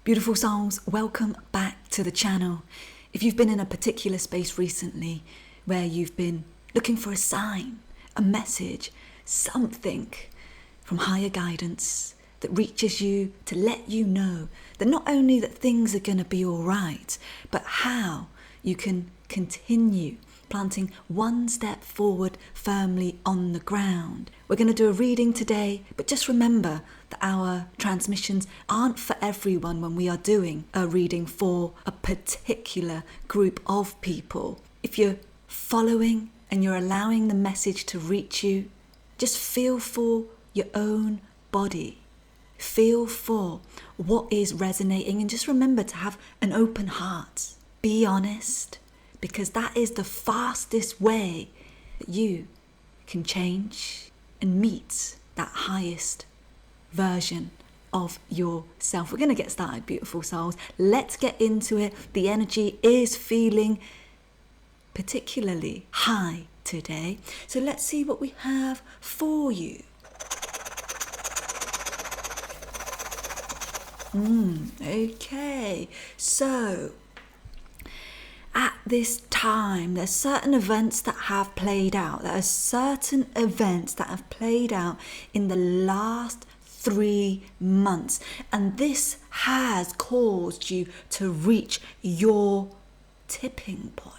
Beautiful souls, welcome back to the channel. If you've been in a particular space recently where you've been looking for a sign, a message, something from higher guidance that reaches you to let you know that not only that things are going to be all right, but how you can continue planting one step forward firmly on the ground. We're going to do a reading today, but just remember that our transmissions aren't for everyone when we are doing a reading for a particular group of people. If you're following and you're allowing the message to reach you, just feel for your own body. Feel for what is resonating and just remember to have an open heart. Be honest, because that is the fastest way that you can change and meet that highest version of yourself. We're going to get started, beautiful souls. Let's get into it. The energy is feeling particularly high today. So let's see what we have for you. Okay, so at this time, there's certain events that have played out. There are certain events that have played out in the last 3 months. And this has caused you to reach your tipping point.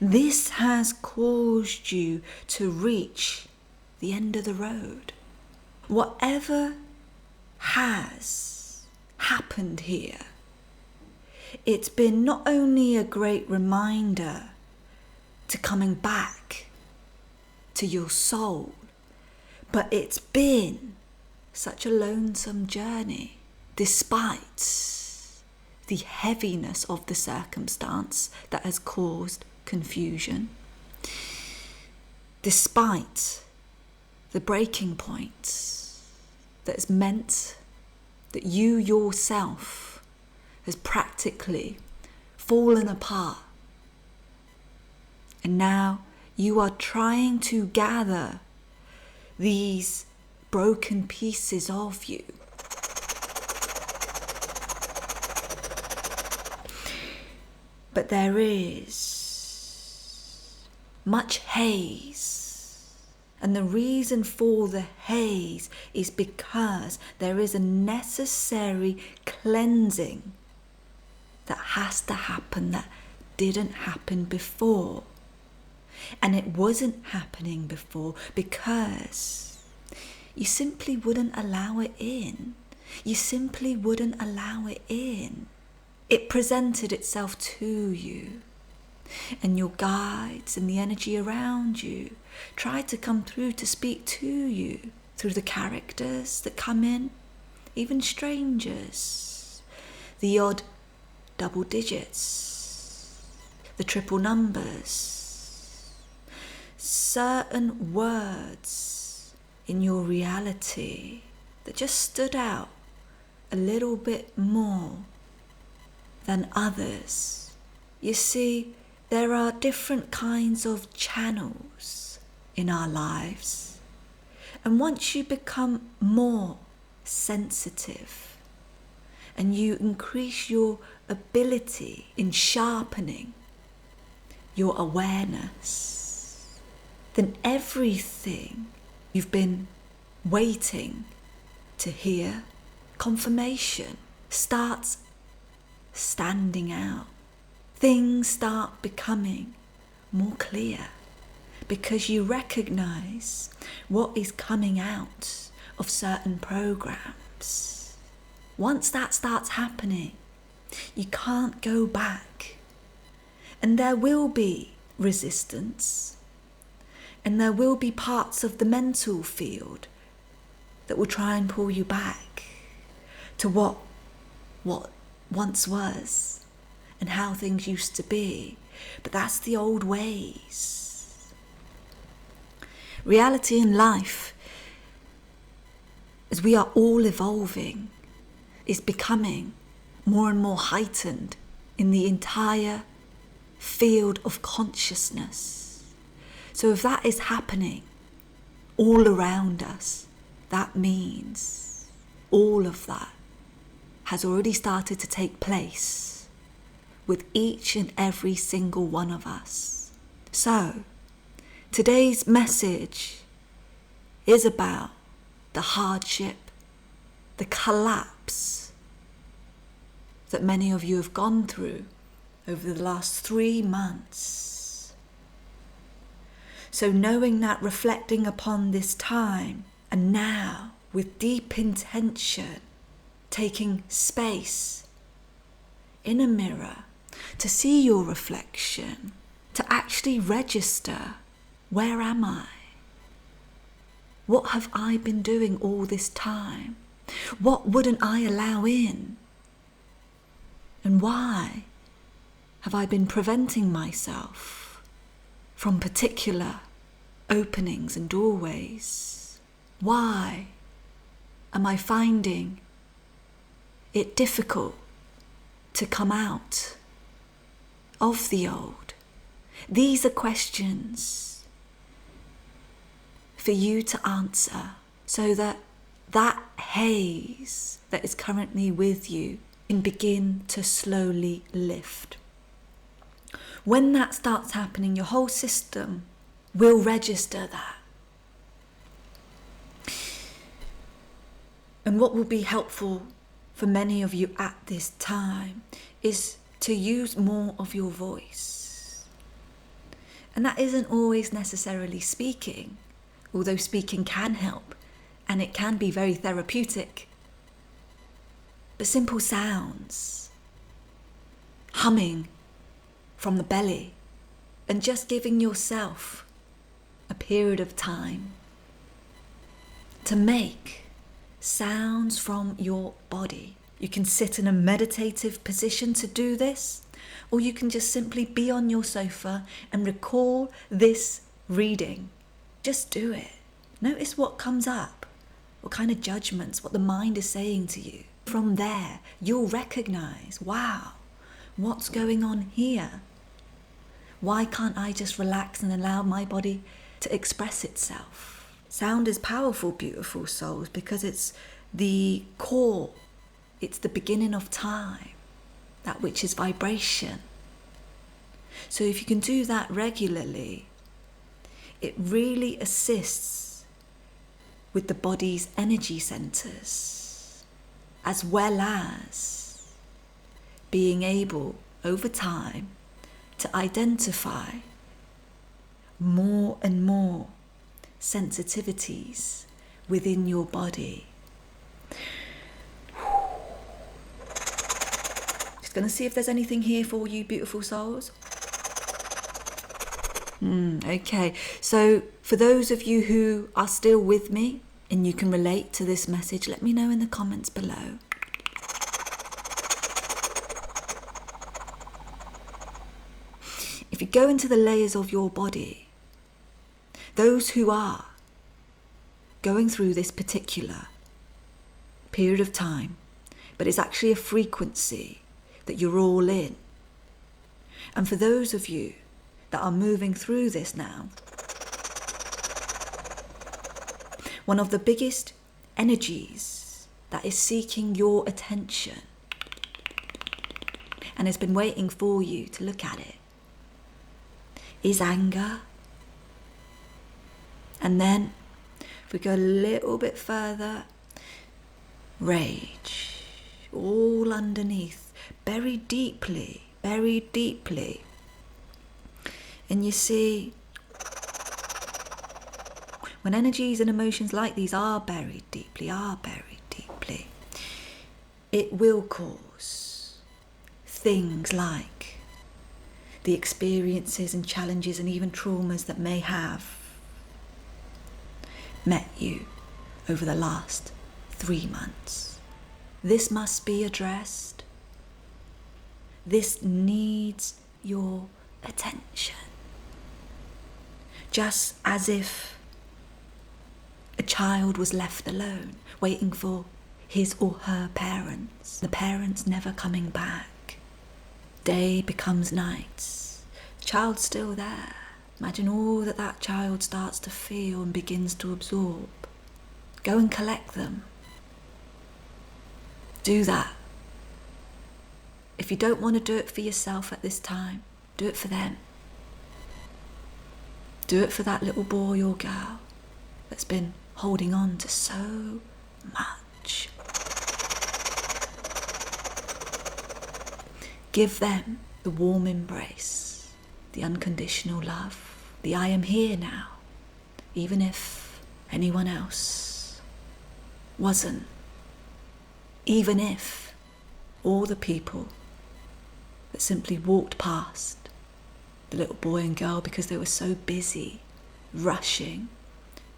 This has caused you to reach the end of the road. Whatever has happened here, it's been not only a great reminder to coming back to your soul, but it's been such a lonesome journey, despite the heaviness of the circumstance that has caused confusion, despite the breaking point that has meant that you yourself has practically fallen apart. And now you are trying to gather these broken pieces of you. But there is much haze. And the reason for the haze is because there is a necessary cleansing that has to happen that didn't happen before. And it wasn't happening before because you simply wouldn't allow it in. You simply wouldn't allow it in. It presented itself to you. And your guides and the energy around you tried to come through to speak to you through the characters that come in, even strangers, the odd double digits, the triple numbers, certain words in your reality that just stood out a little bit more than others. You see, there are different kinds of channels in our lives, and once you become more sensitive and you increase your ability in sharpening your awareness, then everything you've been waiting to hear, confirmation, starts standing out. Things start becoming more clear because you recognize what is coming out of certain programs. Once that starts happening, you can't go back. And there will be resistance. And there will be parts of the mental field that will try and pull you back to what once was and how things used to be. But that's the old ways. Reality in life, as we are all evolving, is becoming more and more heightened in the entire field of consciousness. So if that is happening all around us, that means all of that has already started to take place with each and every single one of us. So, today's message is about the hardship, the collapse that many of you have gone through over the last 3 months. So knowing that, reflecting upon this time, and now with deep intention, taking space in a mirror to see your reflection, to actually register, where am I? What have I been doing all this time? What wouldn't I allow in? And why have I been preventing myself from particular openings and doorways? Why am I finding it difficult to come out of the old? These are questions for you to answer, so that that haze that is currently with you can begin to slowly lift. When that starts happening, your whole system will register that. And what will be helpful for many of you at this time is to use more of your voice. And that isn't always necessarily speaking, although speaking can help and it can be very therapeutic. But simple sounds, humming from the belly, and just giving yourself a period of time to make sounds from your body. You can sit in a meditative position to do this, or you can just simply be on your sofa and recall this reading. Just do it. Notice what comes up, what kind of judgments, what the mind is saying to you. From there, you'll recognize, wow, what's going on here? Why can't I just relax and allow my body to express itself? Sound is powerful, beautiful souls, because it's the core. It's the beginning of time, that which is vibration. So if you can do that regularly, it really assists with the body's energy centers, as well as being able, over time, to identify more and more sensitivities within your body. Just going to see if there's anything here for you, beautiful souls. Okay, so for those of you who are still with me and you can relate to this message, let me know in the comments below. If you go into the layers of your body, those who are going through this particular period of time, but it's actually a frequency that you're all in. And for those of you that are moving through this now, one of the biggest energies that is seeking your attention and has been waiting for you to look at it is anger. And then, if we go a little bit further, rage, all underneath, buried deeply. And you see, when energies and emotions like these are buried deeply, it will cause things like the experiences and challenges and even traumas that may have met you over the last 3 months. This must be addressed. This needs your attention. Just as if a child was left alone, waiting for his or her parents. The parents never coming back. Day becomes night. The child's still there. Imagine all that that child starts to feel and begins to absorb. Go and collect them. Do that If you don't want to do it for yourself at this time, do it for them. Do it for that little boy or girl that's been holding on to so much. Give them the warm embrace, the unconditional love, the I am here now, even if anyone else wasn't. Even if all the people that simply walked past the little boy and girl because they were so busy rushing,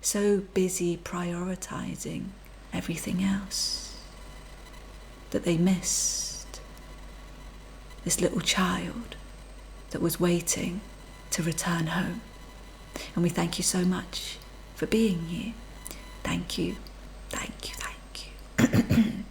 so busy prioritizing everything else, that they missed this little child that was waiting to return home. And we thank you so much for being here. Thank you, thank you, thank you.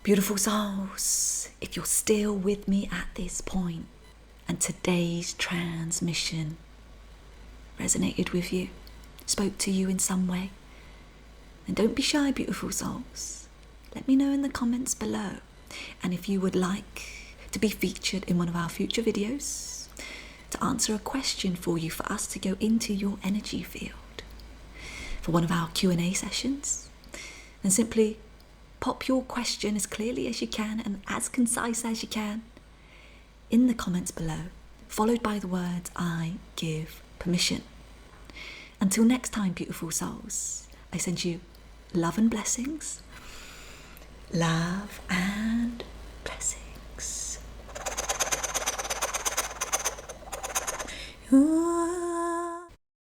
Beautiful souls, if you're still with me at this point and today's transmission resonated with you, spoke to you in some way, then don't be shy, beautiful souls. Let me know in the comments below. And if you would like to be featured in one of our future videos, to answer a question for you, for us to go into your energy field, for one of our Q&A sessions, then simply pop your question as clearly as you can and as concise as you can in the comments below, followed by the words, I give permission. Until next time, beautiful souls, I send you love and blessings, love and